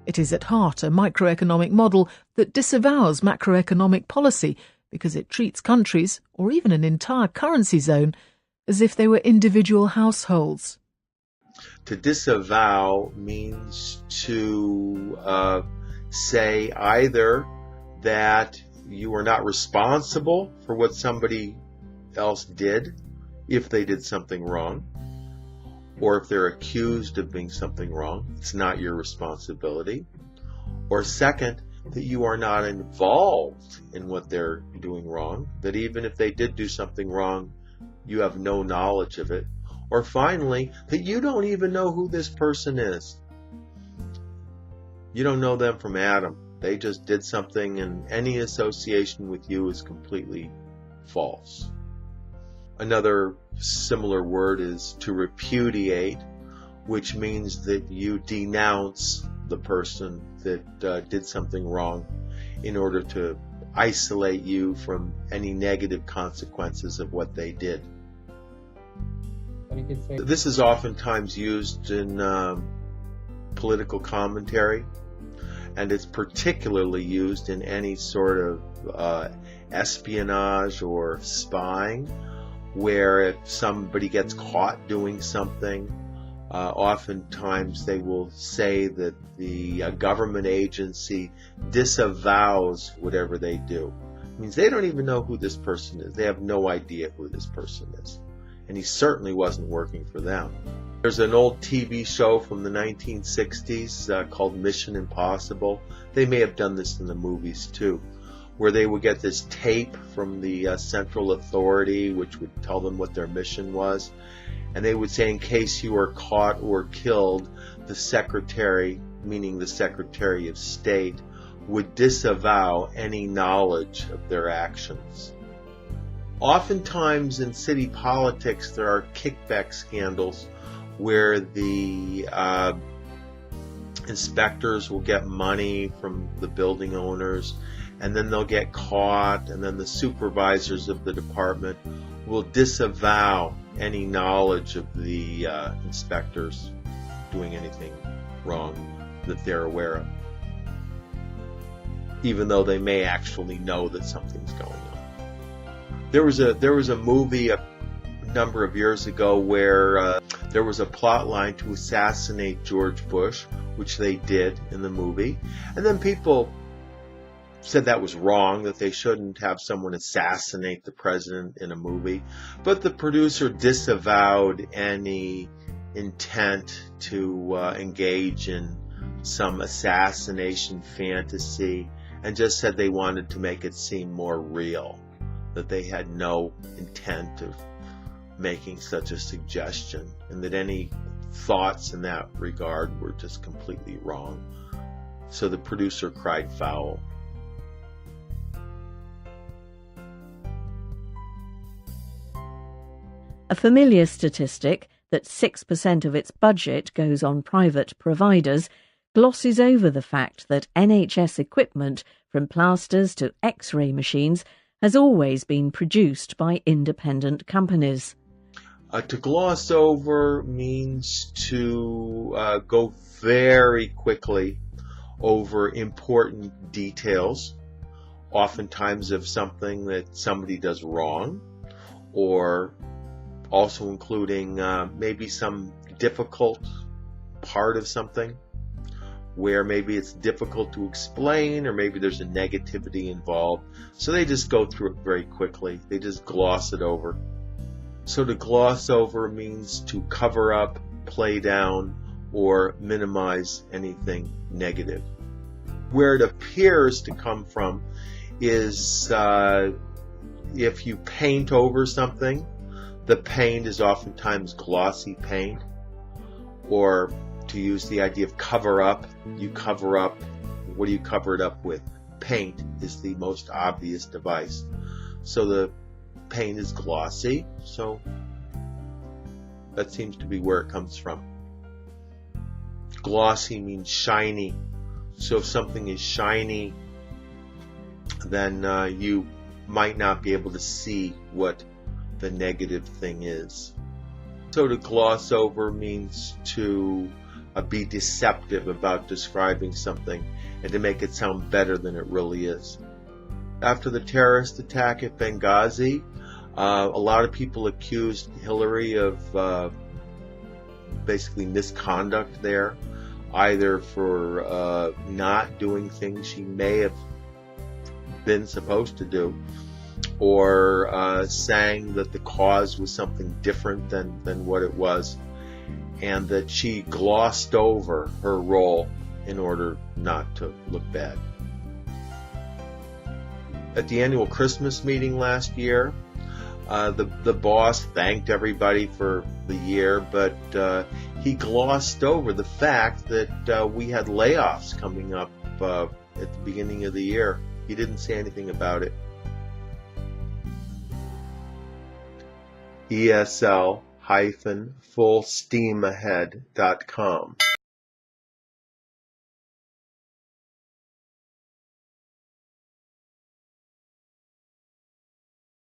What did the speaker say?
It is at heart a microeconomic model that disavows macroeconomic policy because it treats countries, or even an entire currency zone, as if they were individual households. To disavow means to say either that you are not responsible for what somebody else did if they did something wrong, or if they're accused of being something wrong, it's not your responsibility. Or second, that you are not involved in what they're doing wrong, that even if they did do something wrong, you have no knowledge of it. Or finally, that you don't even know who this person is. You don't know them from Adam. They just did something, and any association with you is completely false. Another similar word is to repudiate, which means that you denounce the person that did something wrong in order to isolate you from any negative consequences of what they did. This is oftentimes used in political commentary, and it's particularly used in any sort of espionage or spying, where if somebody gets caught doing something, oftentimes they will say that the government agency disavows whatever they do. It means they don't even know who this person is. They have no idea who this person is. And he certainly wasn't working for them. There's an old TV show from the 1960s called Mission Impossible. They may have done this in the movies too, where they would get this tape from the central authority, which would tell them what their mission was. And they would say, in case you are caught or killed, the secretary, meaning the Secretary of State, would disavow any knowledge of their actions. Oftentimes in city politics, there are kickback scandals where the inspectors will get money from the building owners, and then they'll get caught, and then the supervisors of the department will disavow any knowledge of the inspectors doing anything wrong that they're aware of, even though they may actually know that something's going on. There was a movie a number of years ago where there was a plot line to assassinate George Bush, which they did in the movie, and then people said that was wrong, that they shouldn't have someone assassinate the president in a movie. But the producer disavowed any intent to engage in some assassination fantasy and just said they wanted to make it seem more real, that they had no intent of making such a suggestion, and that any thoughts in that regard were just completely wrong. So the producer cried foul. A familiar statistic that 6% of its budget goes on private providers glosses over the fact that NHS equipment, from plasters to X-ray machines, has always been produced by independent companies. To gloss over means to go very quickly over important details, oftentimes of something that somebody does wrong, or also including maybe some difficult part of something where maybe it's difficult to explain, or maybe there's a negativity involved. So they just go through it very quickly. They just gloss it over. So to gloss over means to cover up, play down, or minimize anything negative. Where it appears to come from is if you paint over something, the paint is oftentimes glossy paint. Or to use the idea of cover up, you cover up, what do you cover it up with? Paint is the most obvious device. So the paint is glossy, so that seems to be where it comes from. Glossy means shiny. So if something is shiny, then you might not be able to see what the negative thing is. So to gloss over means to be deceptive about describing something and to make it sound better than it really is. After the terrorist attack at Benghazi, a lot of people accused Hillary of basically misconduct there, either for not doing things she may have been supposed to do, or saying that the cause was something different than what it was, and that she glossed over her role in order not to look bad. At the annual Christmas meeting last year, the boss thanked everybody for the year, but he glossed over the fact that we had layoffs coming up at the beginning of the year. He didn't say anything about it. ESL-fullsteamahead.com